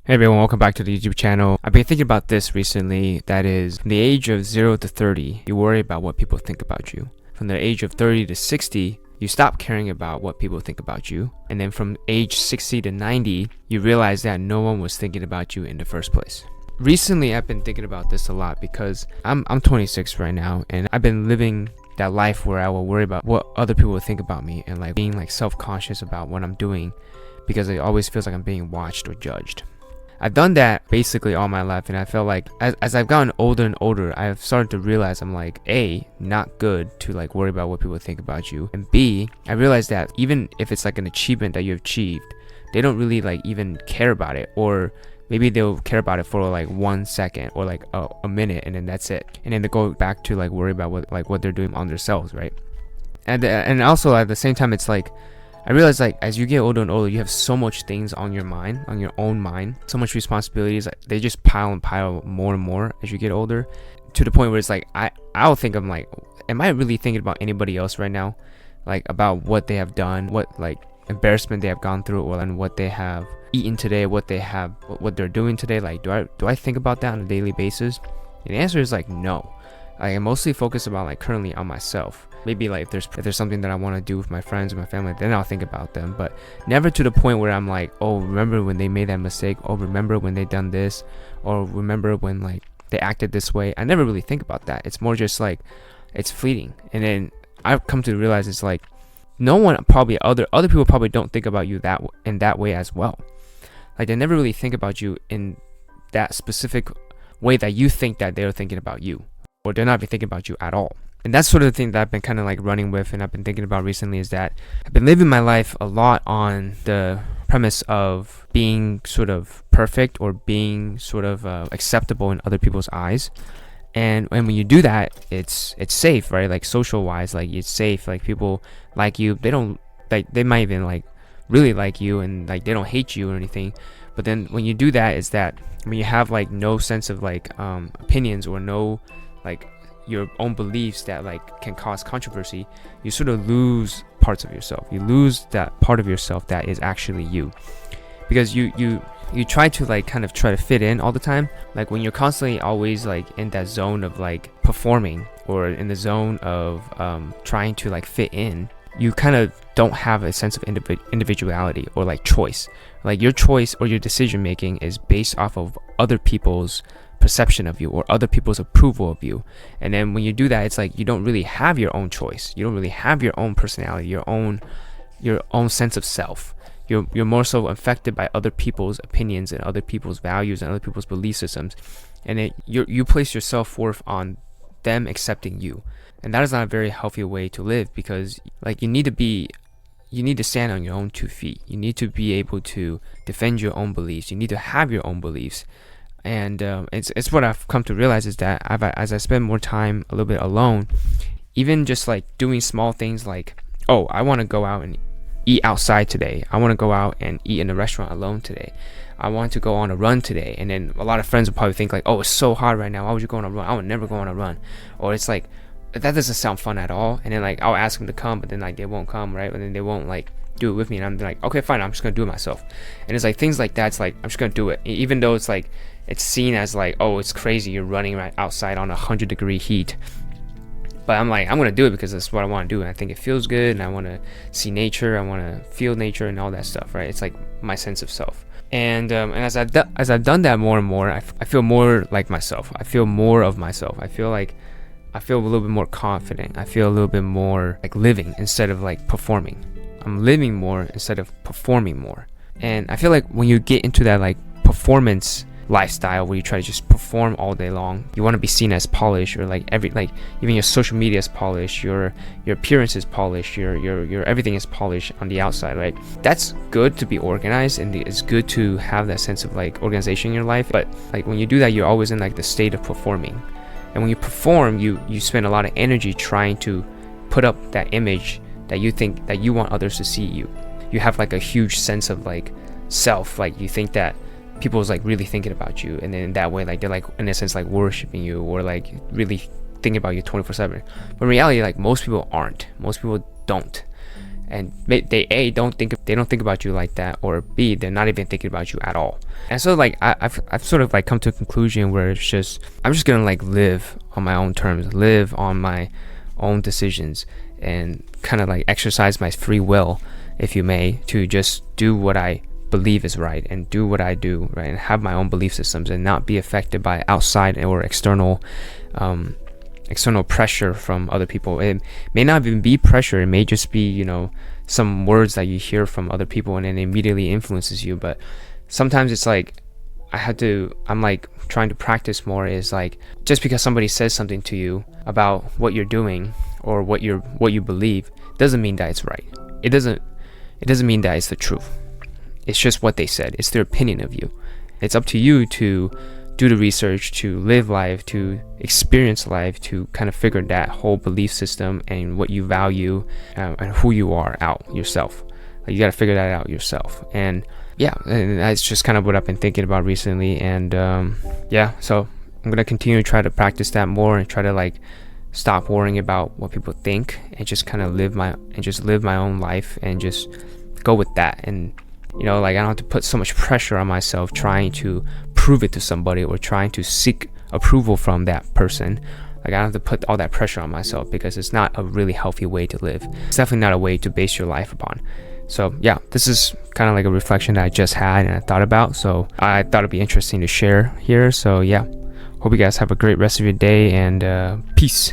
Hey everyone, welcome back to the YouTube channel. I've been thinking about this recently. That is, from the age of 0 to 30, you worry about what people think about you. From the age of 30 to 60, you stop caring about what people think about you. And then from age 60 to 90, you realize that no one was thinking about you in the first place. Recently, I've been thinking about this a lot because I'm 26 right now, and I've been living that life where I will worry about what other people will think about me and being self-conscious about what I'm doing because it always feels like I'm being watched or judged. I've done that basically all my life, and I feel like as I've gotten older and older, I've started to realize I'm A, not good to worry about what people think about you, and B, I realized that even if it's an achievement that you've achieved, they don't really even care about it, or maybe they'll care about it for 1 second or a minute, and then that's it, and then they go back to worry about what they're doing on themselves, right? And also at the same time, it's I realize as you get older and older, you have so much things on your mind, on your own mind, so much responsibilities. They just pile and pile more and more as you get older, to the point where it's I'll think I'm am I really thinking about anybody else right now? About what they have done, what embarrassment they have gone through, or and what they have eaten today, what they're doing today. Do I think about that on a daily basis? And the answer is no. I mostly focus about currently on myself. Maybe if there's something that I want to do with my friends or my family, then I'll think about them, but never to the point where I'm oh, remember when they made that mistake, or remember when they done this, or remember when they acted this way. I never really think about that. It's more just it's fleeting. And then I've come to realize it's no one, probably other people probably don't think about you in that way as well. They never really think about you in that specific way that you think that they're thinking about you, or they're not even thinking about you at all. And that's sort of the thing that I've been kind of running with, and I've been thinking about recently, is that I've been living my life a lot on the premise of being sort of perfect, or being sort of acceptable in other people's eyes. And when you do that, it's safe, right? Social wise, it's safe. People like you. They don't they might even really like you, and they don't hate you or anything. But then when you do that, is that when you have no sense of opinions, or no your own beliefs that can cause controversy, you sort of lose parts of yourself. You lose that part of yourself that is actually you, because you try to kind of try to fit in all the time. When you're constantly always in that zone of performing, or in the zone of trying to fit in, you kind of don't have a sense of individuality or choice. Your choice or your decision making is based off of other people's perception of you, or other people's approval of you. And then when you do that, it's you don't really have your own choice. You don't really have your own personality, your own sense of self. You're more so affected by other people's opinions, and other people's values, and other people's belief systems, and then you place your self-worth on them accepting you. And that is not a very healthy way to live, because you need to stand on your own 2 feet. You need to be able to defend your own beliefs. You need to have your own beliefs. And it's what I've come to realize, is that as I spend more time a little bit alone, even just doing small things oh, I want to go out and eat outside today. I want to go out and eat in a restaurant alone today. I want to go on a run today. And then a lot of friends will probably think oh, it's so hot right now, why would you go on a run? I would never go on a run. Or it's that doesn't sound fun at all. And then I'll ask them to come, but then they won't come, right? And then they won't do it with me, and I'm okay, fine, I'm just gonna do it myself. And it's things like that. It's I'm just gonna do it, even though it's it's seen as oh, it's crazy, you're running right outside on 100-degree heat. But I'm I'm gonna do it because that's what I want to do, and I think it feels good, and I want to see nature, I want to feel nature, and all that stuff, right? It's my sense of self. And as I've done that more and more, I feel more like myself. I feel more of myself. I feel I feel a little bit more confident. I feel a little bit more living instead of performing. I'm living more instead of performing more. And I feel when you get into that performance lifestyle, where you try to just perform all day long, you want to be seen as polished, or even your social media is polished, your appearance is polished, your everything is polished on the outside, right? That's good to be organized, and it's good to have that sense of organization in your life. But when you do that, you're always in the state of performing. And when you perform, you spend a lot of energy trying to put up that image that you think that you want others to see you. You have a huge sense of self. You think that people's really thinking about you, and then in that way they're in a sense worshiping you, or really thinking about you 24/7. But in reality, most people aren't. Most people don't. and they don't think about you like that, or B, they're not even thinking about you at all. And so like I've sort of like come to a conclusion where it's just, I'm just gonna like live on my own terms, live on my own decisions, and kind of like exercise my free will, if you may, to just do what I believe is right and do what I do right, and have my own belief systems and not be affected by outside or external pressure from other people. It may not even be pressure, it may just be, you know, some words that you hear from other people and it immediately influences you. But sometimes it's like I'm like trying to practice more, is like, just because somebody says something to you about what you're doing or what you believe doesn't mean that it's right. It doesn't mean that it's the truth. It's just what they said. It's their opinion of you. It's up to you to do the research, to live life, to experience life, to kind of figure that whole belief system and what you value and who you are out yourself. Like, you got to figure that out yourself. And yeah, and that's just kind of what I've been thinking about recently. And so I'm gonna continue to try to practice that more and try to like stop worrying about what people think and just kind of live my own life and just go with that. And you know, like, I don't have to put so much pressure on myself trying to prove it to somebody or trying to seek approval from that person. Like, I don't have to put all that pressure on myself, because it's not a really healthy way to live. It's definitely not a way to base your life upon. So yeah, this is kind of like a reflection that I just had and I thought about, so I thought it'd be interesting to share here. So yeah, hope you guys have a great rest of your day, and peace.